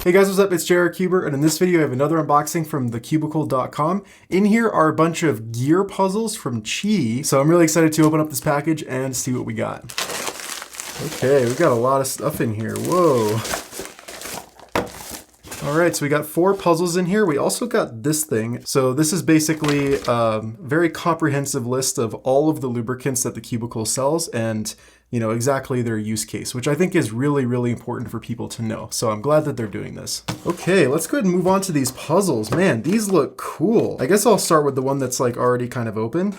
Hey guys, what's up? It's JRCuber, and in this video I have another unboxing from thecubicle.com. In here are a bunch of gear puzzles from QiYi, so I'm really excited to open up this package and see what we got. Okay, we got a lot of stuff in here. Whoa. Alright, so we got 4 puzzles in here. We also got this thing. So this is basically a very comprehensive list of all of the lubricants that the Cubicle sells and, you know, exactly their use case, which I think is really, really important for people to know. So I'm glad that they're doing this. Okay, let's go ahead and move on to these puzzles. Man, these look cool. I guess I'll start with the one that's like already kind of open.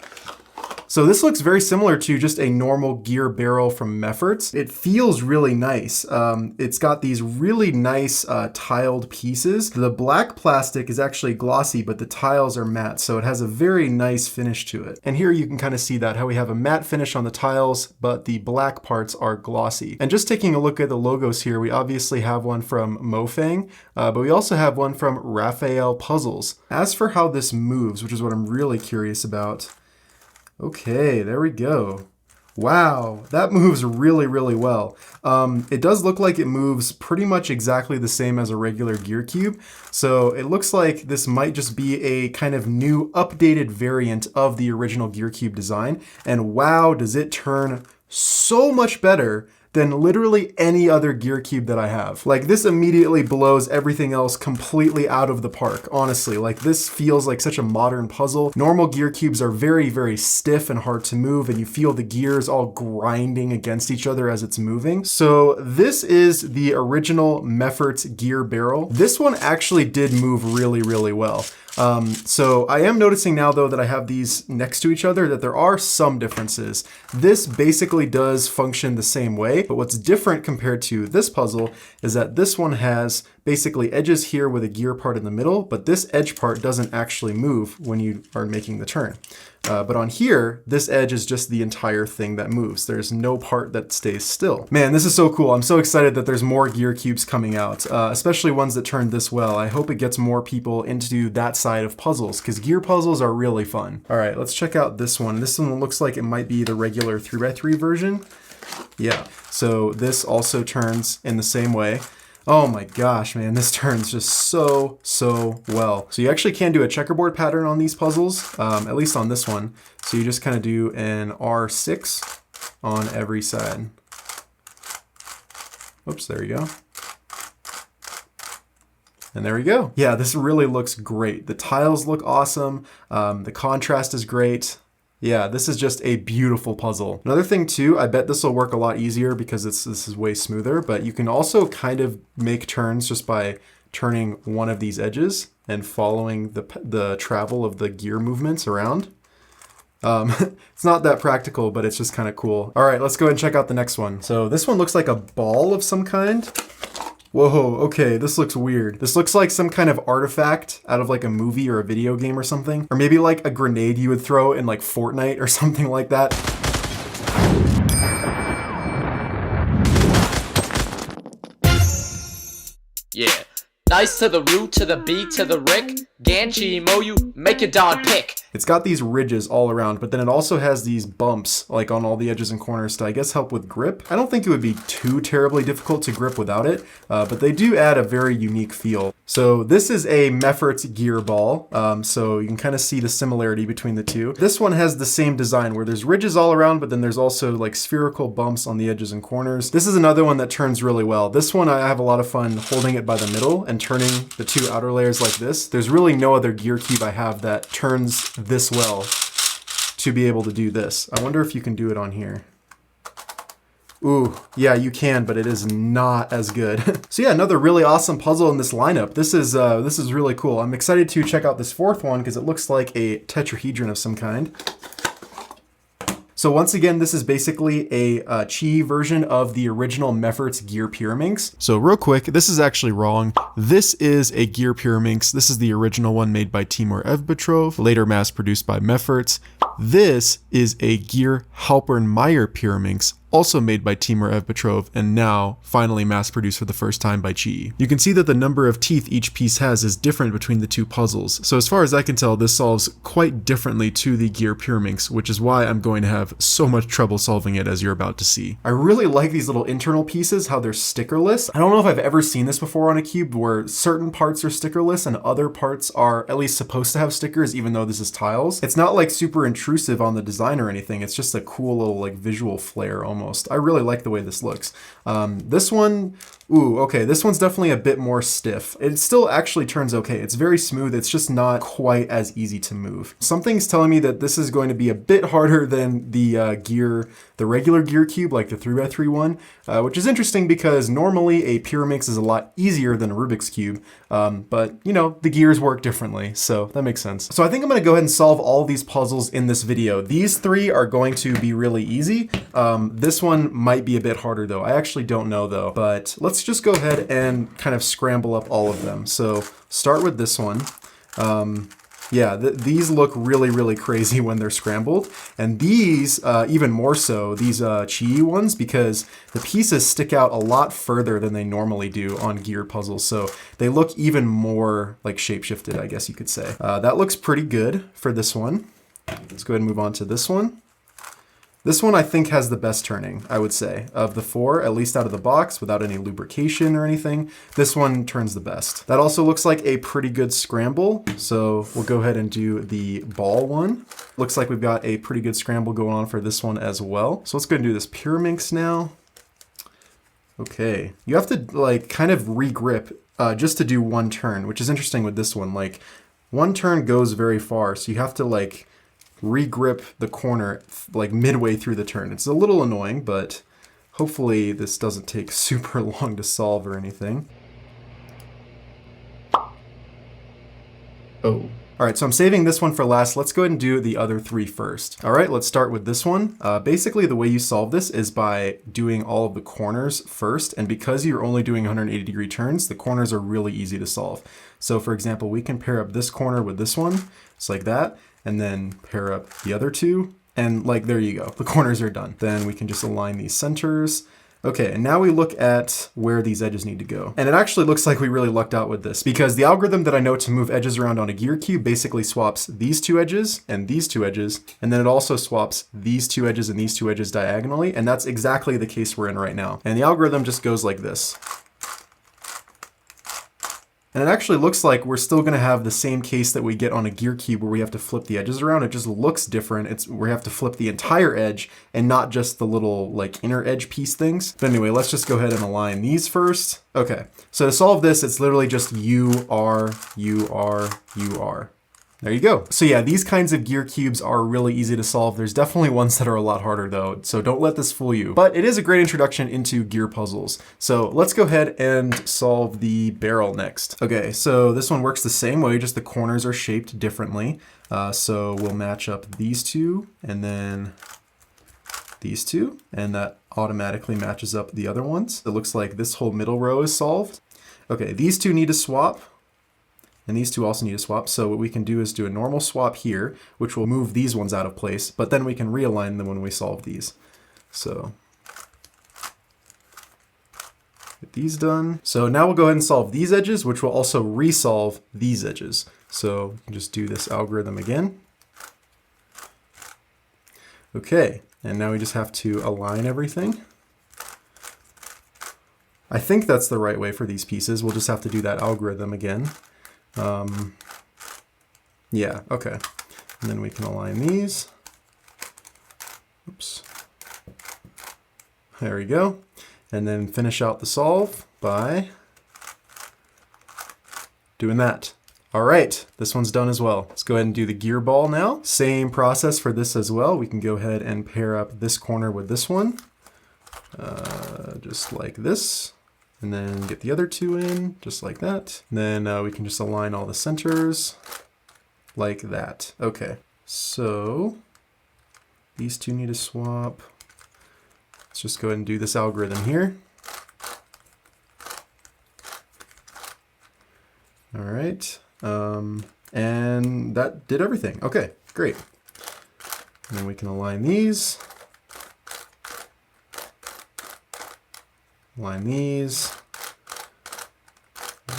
So this looks very similar to just a normal gear barrel from Mefferts. It feels really nice. It's got these really nice tiled pieces. The black plastic is actually glossy, but the tiles are matte, so it has a very nice finish to it. And here you can kind of see that, how we have a matte finish on the tiles, but the black parts are glossy. And just taking a look at the logos here, we obviously have one from Mofang, but we also have one from Raphael Puzzles. As for how this moves, which is what I'm really curious about, okay, there we go. Wow, that moves really, really well. It does look like it moves pretty much exactly the same as a regular gear cube. So it looks like this might just be a kind of new updated variant of the original gear cube design. And wow, does it turn so much better than literally any other gear cube that I have. Like, this immediately blows everything else completely out of the park, honestly. Like, this feels like such a modern puzzle. Normal gear cubes are very, very stiff and hard to move, and you feel the gears all grinding against each other as it's moving. So this is the original Mefferts gear barrel. This one actually did move really, really well. So I am noticing now though that I have these next to each other that there are some differences. This basically does function the same way, but what's different compared to this puzzle is that this one has basically edges here with a gear part in the middle, but this edge part doesn't actually move when you are making the turn. But on here, this edge is just the entire thing that moves. There's no part that stays still. Man, this is so cool. I'm so excited that there's more gear cubes coming out, especially ones that turn this well. I hope it gets more people into that side of puzzles, because gear puzzles are really fun. All right, let's check out this one. This one looks like it might be the regular 3x3 version. Yeah, so this also turns in the same way. Oh my gosh, man, this turns just so well. So you actually can do a checkerboard pattern on these puzzles, at least on this one. So you just kind of do an R6 on every side. Oops, there you go. And there we go. Yeah, this really looks great. The tiles look awesome. The contrast is great. Yeah, this is just a beautiful puzzle. Another thing too, I bet this will work a lot easier because this is way smoother, but you can also kind of make turns just by turning one of these edges and following the travel of the gear movements around. It's not that practical, but it's just kind of cool. All right, let's go ahead and check out the next one. So this one looks like a ball of some kind. Whoa, okay, this looks weird. This looks like some kind of artifact out of like a movie or a video game or something. Or maybe like a grenade you would throw in like Fortnite or something like that. Yeah. Nice to the root, to the B, to the Rick. Ganchi, Moyu, make a dog pick. It's got these ridges all around, but then it also has these bumps like on all the edges and corners to, I guess, help with grip. I don't think it would be too terribly difficult to grip without it, but they do add a very unique feel. So this is a Mefferts gear ball, so you can kind of see the similarity between the two. This one has the same design where there's ridges all around, but then there's also like spherical bumps on the edges and corners. This is another one that turns really well. This one I have a lot of fun holding it by the middle and turning the 2 outer layers like this. There's really no other gear cube I have that turns this well to be able to do this. I wonder if you can do it on here. Ooh, yeah, you can, but it is not as good. So yeah, another really awesome puzzle in this lineup. This is really cool. I'm excited to check out this 4th one because it looks like a tetrahedron of some kind. So once again, this is basically a QiYi version of the original Mefferts gear pyraminx. So real quick, this is actually wrong. This is a gear pyraminx. This is the original one made by Timur Evbetrov, later mass produced by Mefferts. This is a gear Halpern Meyer pyraminx, also made by Timur Evpetrov, and now finally mass-produced for the first time by QiYi. You can see that the number of teeth each piece has is different between the two puzzles, so as far as I can tell, this solves quite differently to the gear pyraminx, which is why I'm going to have so much trouble solving it, as you're about to see. I really like these little internal pieces, how they're stickerless. I don't know if I've ever seen this before on a cube where certain parts are stickerless and other parts are at least supposed to have stickers, even though this is tiles. It's not like super intrusive on the design or anything. It's just a cool little like visual flair almost. I really like the way this looks. This one, ooh, okay, this one's definitely a bit more stiff. It still actually turns okay. It's very smooth. It's just not quite as easy to move. Something's telling me that this is going to be a bit harder than the the regular gear cube, like the 3x3 one, which is interesting because normally a pyraminx is a lot easier than a Rubik's Cube, but you know, the gears work differently, so that makes sense. So I think I'm gonna go ahead and solve all these puzzles in this video. These three are going to be really easy. This one might be a bit harder though. I actually don't know though, but let's just go ahead and kind of scramble up all of them. So start with this one. Yeah, these look really, really crazy when they're scrambled. And these, even more so, these QiYi ones, because the pieces stick out a lot further than they normally do on gear puzzles. So they look even more like shape-shifted, I guess you could say. That looks pretty good for this one. Let's go ahead and move on to this one. This one I think has the best turning, I would say. Of the four, at least out of the box, without any lubrication or anything, this one turns the best. That also looks like a pretty good scramble, so we'll go ahead and do the ball one. Looks like we've got a pretty good scramble going on for this one as well. So let's go ahead and do this pyraminx now. Okay, you have to like kind of re-grip just to do one turn, which is interesting with this one. Like one turn goes very far, so you have to like re-grip the corner like midway through the turn. It's a little annoying, but hopefully this doesn't take super long to solve or anything. Oh. All right, so I'm saving this one for last. Let's go ahead and do the other three first. All right, let's start with this one. Basically, the way you solve this is by doing all of the corners first, and because you're only doing 180-degree turns, the corners are really easy to solve. So for example, we can pair up this corner with this one, just like that, and then pair up the other two, and like, there you go, the corners are done. Then we can just align these centers. Okay, and now we look at where these edges need to go. And it actually looks like we really lucked out with this, because the algorithm that I know to move edges around on a gear cube basically swaps these two edges and these two edges, and then it also swaps these two edges and these two edges diagonally, and that's exactly the case we're in right now. And the algorithm just goes like this. And it actually looks like we're still going to have the same case that we get on a gear cube where we have to flip the edges around. It just looks different. We have to flip the entire edge and not just the little like inner edge piece things. But anyway, let's just go ahead and align these first. Okay, so to solve this, it's literally just U, R, U, R, U, R. There you go. So yeah, these kinds of gear cubes are really easy to solve. There's definitely ones that are a lot harder though, so don't let this fool you. But it is a great introduction into gear puzzles. So let's go ahead and solve the barrel next. Okay, so this one works the same way, just the corners are shaped differently. So we'll match up these two and then these two, and that automatically matches up the other ones. It looks like this whole middle row is solved. Okay, these two need to swap. And these two also need to swap. So what we can do is do a normal swap here, which will move these ones out of place, but then we can realign them when we solve these. So get these done. So now we'll go ahead and solve these edges, which will also resolve these edges. So just do this algorithm again. Okay, and now we just have to align everything. I think that's the right way for these pieces. We'll just have to do that algorithm again. Yeah, okay. And then we can align these. Oops. There we go. And then finish out the solve by doing that. All right, this one's done as well. Let's go ahead and do the gear ball now. Same process for this as well. We can go ahead and pair up this corner with this one, just like this. And then get the other two in, just like that. And then we can just align all the centers like that. Okay, so these two need to swap. Let's just go ahead and do this algorithm here. All right, and that did everything. Okay, great. And then we can align these. Align these.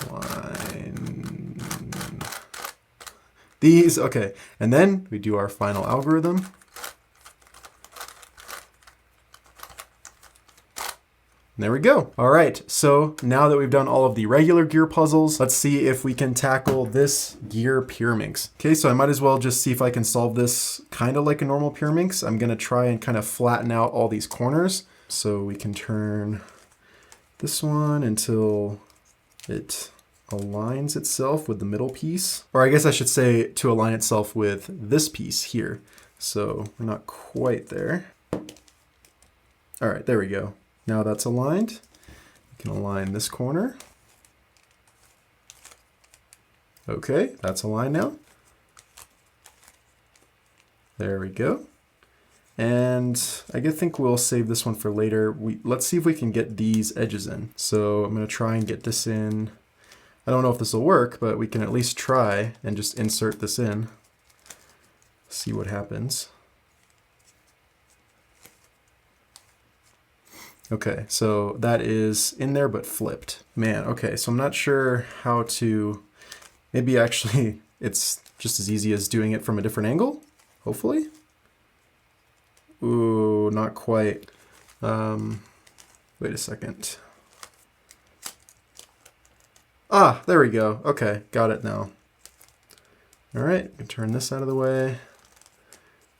Align these. Okay. And then we do our final algorithm. And there we go. All right, so now that we've done all of the regular gear puzzles, let's see if we can tackle this gear pyraminx. Okay, so I might as well just see if I can solve this kind of like a normal pyraminx. I'm gonna try and kind of flatten out all these corners. So we can turn this one until it aligns itself with the middle piece. Or I guess I should say to align itself with this piece here. So we're not quite there. All right, there we go. Now that's aligned. We can align this corner. Okay, that's aligned now. There we go. And I think we'll save this one for later. Let's see if we can get these edges in. So I'm gonna try and get this in. I don't know if this will work, but we can at least try and just insert this in. See what happens. Okay, so that is in there but flipped. Man, okay, so I'm not sure how to, maybe actually it's just as easy as doing it from a different angle, hopefully. Ooh, not quite. Wait a second. Ah, there we go. Okay, got it now. All right, I can turn this out of the way.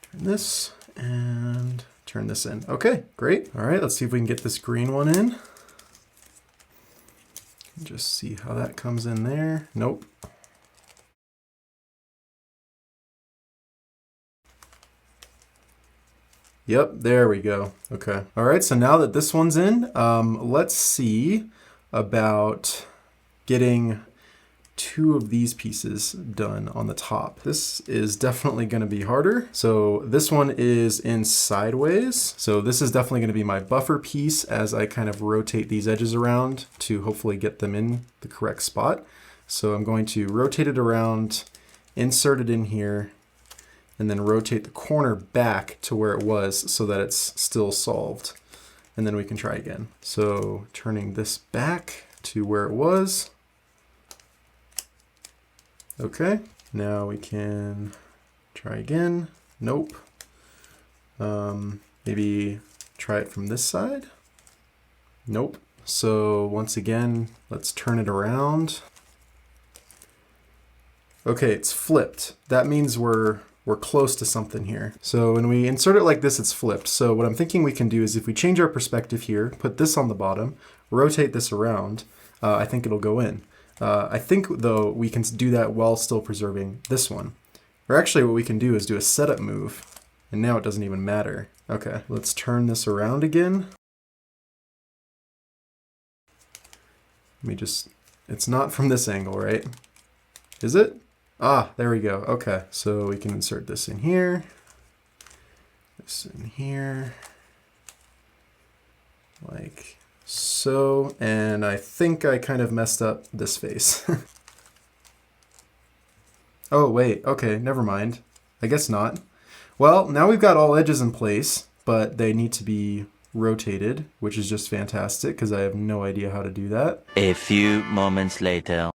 Turn this and turn this in. Okay, great. All right, let's see if we can get this green one in. Just see how that comes in there. Nope. Yep, there we go. Okay. All right, so now that this one's in, let's see about getting two of these pieces done on the top. This is definitely going to be harder. So this one is in sideways. So this is definitely going to be my buffer piece as I kind of rotate these edges around to hopefully get them in the correct spot. So I'm going to rotate it around, insert it in here, and then rotate the corner back to where it was so that it's still solved. And then we can try again. So turning this back to where it was. Okay, now we can try again. Nope. Maybe try it from this side. Nope. So once again, let's turn it around. Okay, it's flipped. That means we're close to something here. So when we insert it like this, it's flipped. So what I'm thinking we can do is if we change our perspective here, put this on the bottom, rotate this around, I think it'll go in. I think, though, we can do that while still preserving this one. Or actually, what we can do is do a setup move, and now it doesn't even matter. Okay, let's turn this around again. Let me just, it's not from this angle, right? Is it? Ah, there we go. Okay, so we can insert this in here, this in here, like so, and I think I kind of messed up this face. Oh, wait, okay, never mind. I guess not. Well, now we've got all edges in place, but they need to be rotated, which is just fantastic because I have no idea how to do that. A few moments later.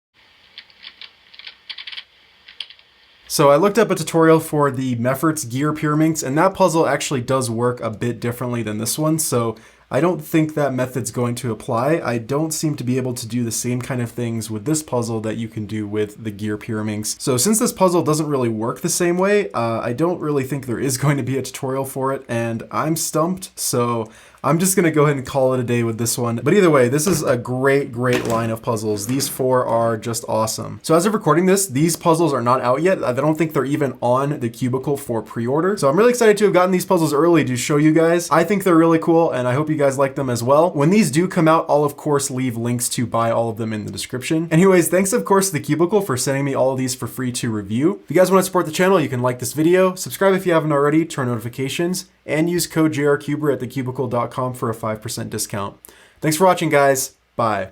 So I looked up a tutorial for the Meffert's gear pyraminx, and that puzzle actually does work a bit differently than this one, so I don't think that method's going to apply. I don't seem to be able to do the same kind of things with this puzzle that you can do with the gear pyraminx. So since this puzzle doesn't really work the same way, I don't really think there is going to be a tutorial for it, and I'm stumped, so I'm just gonna go ahead and call it a day with this one. But either way, this is a great line of puzzles. These four are just awesome. So as of recording this, these puzzles are not out yet. I don't think they're even on the Cubicle for pre-order. So I'm really excited to have gotten these puzzles early to show you guys. I think they're really cool, and I hope you guys like them as well. When these do come out, I'll of course leave links to buy all of them in the description. Anyways, thanks of course to the Cubicle for sending me all of these for free to review. If you guys want to support the channel, you can like this video, subscribe if you haven't already, turn notifications, and use code JRCuber at thecubicle.com for a 5% discount. Thanks for watching, guys. Bye.